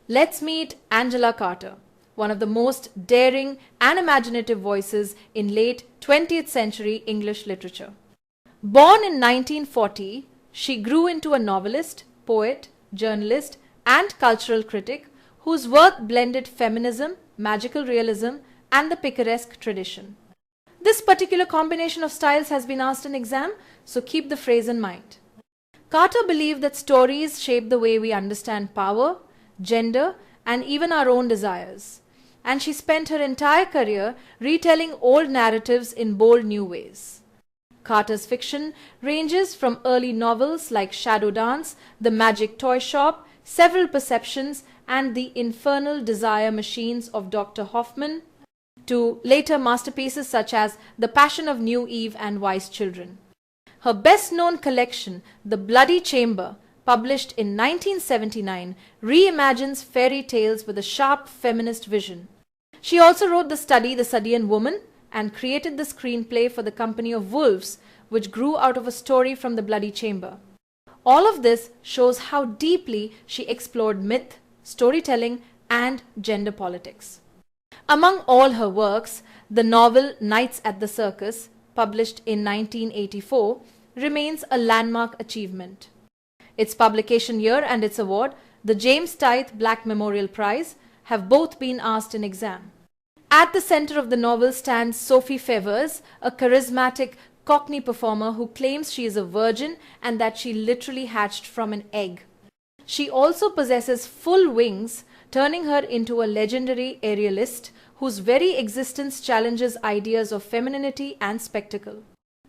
Let's meet Angela Carter, one of the most daring and imaginative voices in late 20th century English literature. Born in 1940, she grew into a novelist, poet, journalist, and cultural critic whose work blended feminism, magical realism, and the picaresque tradition. This particular combination of styles has been asked in exam, so keep the phrase in mind. Carter believed that stories shape the way we understand power, gender, and even our own desires. And she spent her entire career retelling old narratives in bold new ways. Carter's fiction ranges from early novels like Shadow Dance, The Magic Toy Shop, Several Perceptions, and The Infernal Desire Machines of Dr. Hoffman, to later masterpieces such as The Passion of New Eve and Wise Children. Her best-known collection, The Bloody Chamber, published in 1979, reimagines fairy tales with a sharp feminist vision. She also wrote the study The Sadian Woman and created the screenplay for The Company of Wolves, which grew out of a story from The Bloody Chamber. All of this shows how deeply she explored myth, storytelling, and gender politics. Among all her works, the novel Nights at the Circus, published in 1984, remains a landmark achievement. Its publication year and its award, the James Tithe Black Memorial Prize, have both been asked in exam. At the center of the novel stands Sophie Fevers, a charismatic Cockney performer who claims she is a virgin and that she literally hatched from an egg. She also possesses full wings, turning her into a legendary aerialist whose very existence challenges ideas of femininity and spectacle.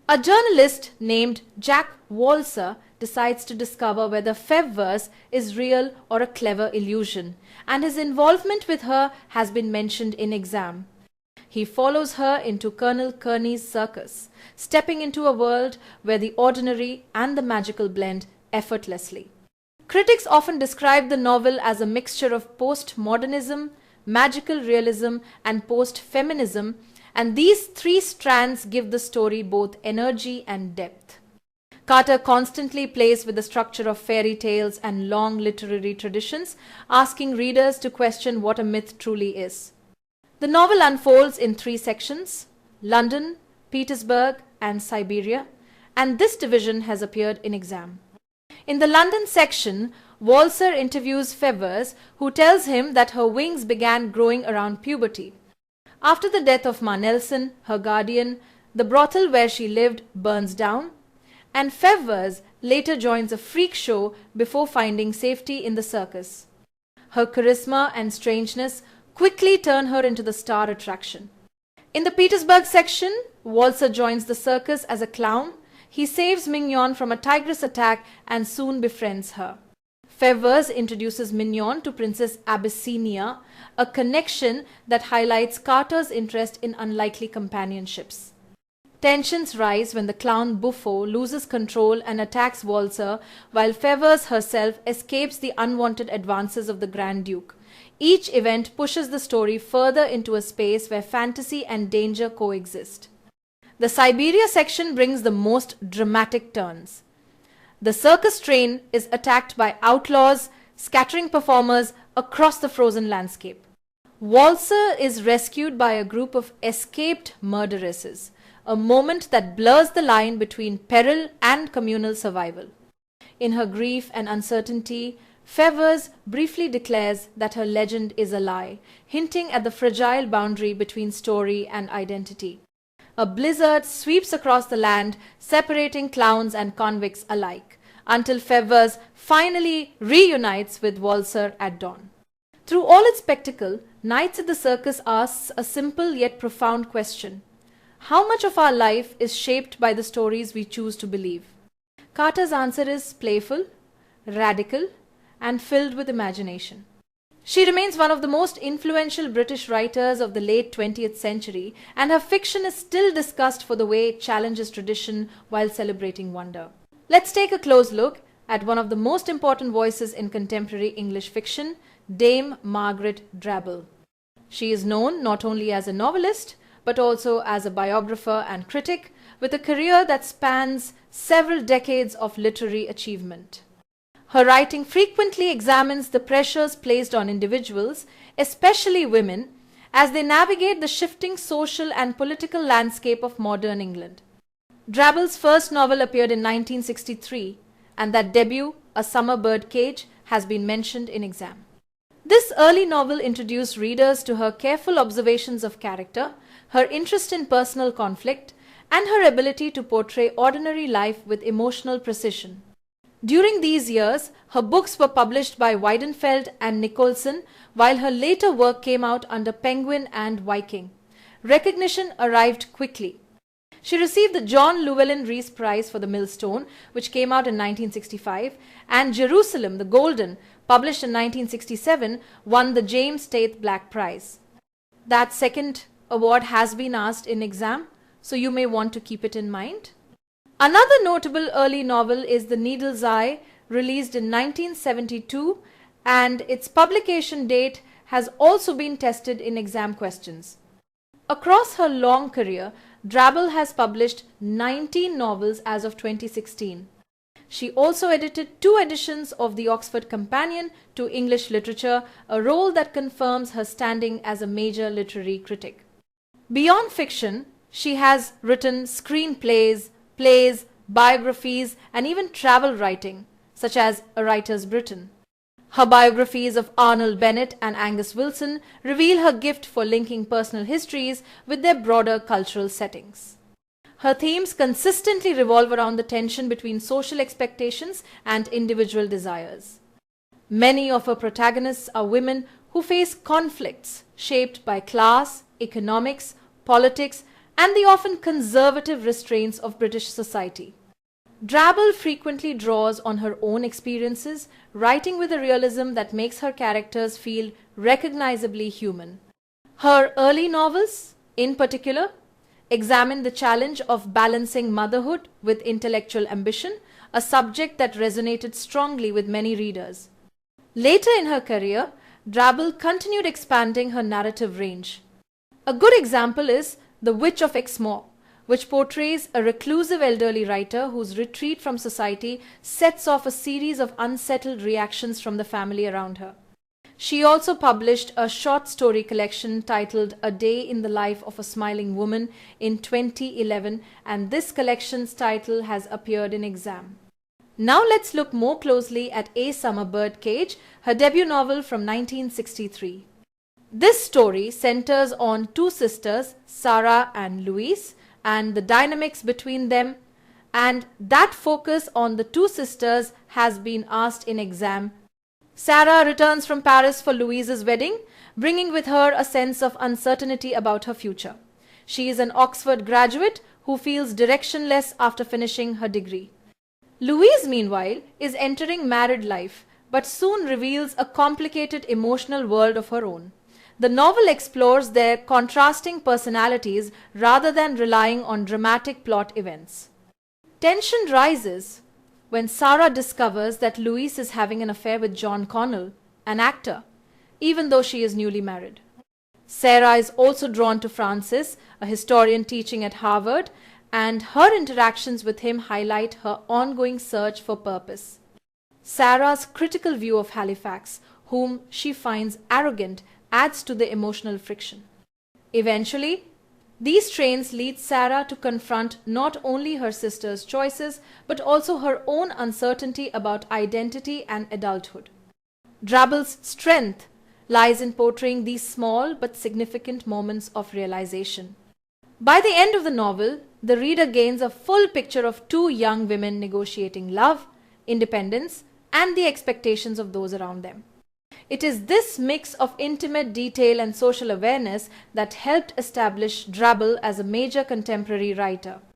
A journalist named Jack Walser decides to discover whether Fevers is real or a clever illusion, and his involvement with her has been mentioned in exam. He follows her into Colonel Kearney's circus, stepping into a world where the ordinary and the magical blend effortlessly. Critics often describe the novel as a mixture of postmodernism, magical realism, and post-feminism, and these three strands give the story both energy and depth. Carter constantly plays with the structure of fairy tales and long literary traditions, asking readers to question what a myth truly is. The novel unfolds in three sections: London, Petersburg, and Siberia, and this division has appeared in exam. In the London section, Walser interviews Fevers, who tells him that her wings began growing around puberty. After the death of Ma Nelson, her guardian, the brothel where she lived burns down, and Fevers later joins a freak show before finding safety in the circus. Her charisma and strangeness quickly turn her into the star attraction. In the Petersburg section, Walser joins the circus as a clown. He saves Mignon from a tigress attack and soon befriends her. Fevers introduces Mignon to Princess Abyssinia, a connection that highlights Carter's interest in unlikely companionships. Tensions rise when the clown Buffo loses control and attacks Walser, while Fevers herself escapes the unwanted advances of the Grand Duke. Each event pushes the story further into a space where fantasy and danger coexist. The Siberia section brings the most dramatic turns. The circus train is attacked by outlaws, scattering performers across the frozen landscape. Walser is rescued by a group of escaped murderesses, a moment that blurs the line between peril and communal survival. In her grief and uncertainty, Fevers briefly declares that her legend is a lie, hinting at the fragile boundary between story and identity. A blizzard sweeps across the land, separating clowns and convicts alike, until Fevers finally reunites with Walser at dawn. Through all its spectacle, Nights at the Circus asks a simple yet profound question: how much of our life is shaped by the stories we choose to believe? Carter's answer is playful, radical, and filled with imagination. She remains one of the most influential British writers of the late 20th century, and her fiction is still discussed for the way it challenges tradition while celebrating wonder. Let's take a close look at one of the most important voices in contemporary English fiction, Dame Margaret Drabble. She is known not only as a novelist, but also as a biographer and critic, with a career that spans several decades of literary achievement. Her writing frequently examines the pressures placed on individuals, especially women, as they navigate the shifting social and political landscape of modern England. Drabble's first novel appeared in 1963, and that debut, A Summer Bird Cage, has been mentioned in exam. This early novel introduced readers to her careful observations of character, her interest in personal conflict, and her ability to portray ordinary life with emotional precision. During these years, her books were published by Weidenfeld and Nicholson, while her later work came out under Penguin and Viking. Recognition arrived quickly. She received the John Llewellyn Rhys Prize for The Millstone, which came out in 1965, and Jerusalem, the Golden, published in 1967, won the James Tate Black Prize. That second award has been asked in exam, so you may want to keep it in mind. Another notable early novel is The Needle's Eye, released in 1972, and its publication date has also been tested in exam questions. Across her long career, Drabble has published 19 novels as of 2016. She also edited 2 editions of the Oxford Companion to English Literature, a role that confirms her standing as a major literary critic. Beyond fiction, she has written screenplays, plays, biographies, and even travel writing, such as A Writer's Britain. Her biographies of Arnold Bennett and Angus Wilson reveal her gift for linking personal histories with their broader cultural settings. Her themes consistently revolve around the tension between social expectations and individual desires. Many of her protagonists are women who face conflicts shaped by class, economics, politics, and the often conservative restraints of British society. Drabble frequently draws on her own experiences, writing with a realism that makes her characters feel recognizably human. Her early novels, in particular, examine the challenge of balancing motherhood with intellectual ambition, a subject that resonated strongly with many readers. Later in her career, Drabble continued expanding her narrative range. A good example is The Witch of Exmoor, which portrays a reclusive elderly writer whose retreat from society sets off a series of unsettled reactions from the family around her. She also published a short story collection titled A Day in the Life of a Smiling Woman in 2011, and this collection's title has appeared in exam. Now let's look more closely at A Summer Bird Cage, her debut novel from 1963. This story centers on 2 sisters, Sarah and Louise, and the dynamics between them, and that focus on the 2 sisters has been asked in exam. Sarah returns from Paris for Louise's wedding, bringing with her a sense of uncertainty about her future. She is an Oxford graduate who feels directionless after finishing her degree. Louise, meanwhile, is entering married life, but soon reveals a complicated emotional world of her own. The novel explores their contrasting personalities rather than relying on dramatic plot events. Tension rises when Sarah discovers that Louise is having an affair with John Connell, an actor, even though she is newly married. Sarah is also drawn to Francis, a historian teaching at Harvard, and her interactions with him highlight her ongoing search for purpose. Sarah's critical view of Halifax, whom she finds arrogant, adds to the emotional friction. Eventually, these trains lead Sarah to confront not only her sister's choices, but also her own uncertainty about identity and adulthood. Drabble's strength lies in portraying these small but significant moments of realization. By the end of the novel, the reader gains a full picture of 2 young women negotiating love, independence, and the expectations of those around them. It is this mix of intimate detail and social awareness that helped establish Drabble as a major contemporary writer.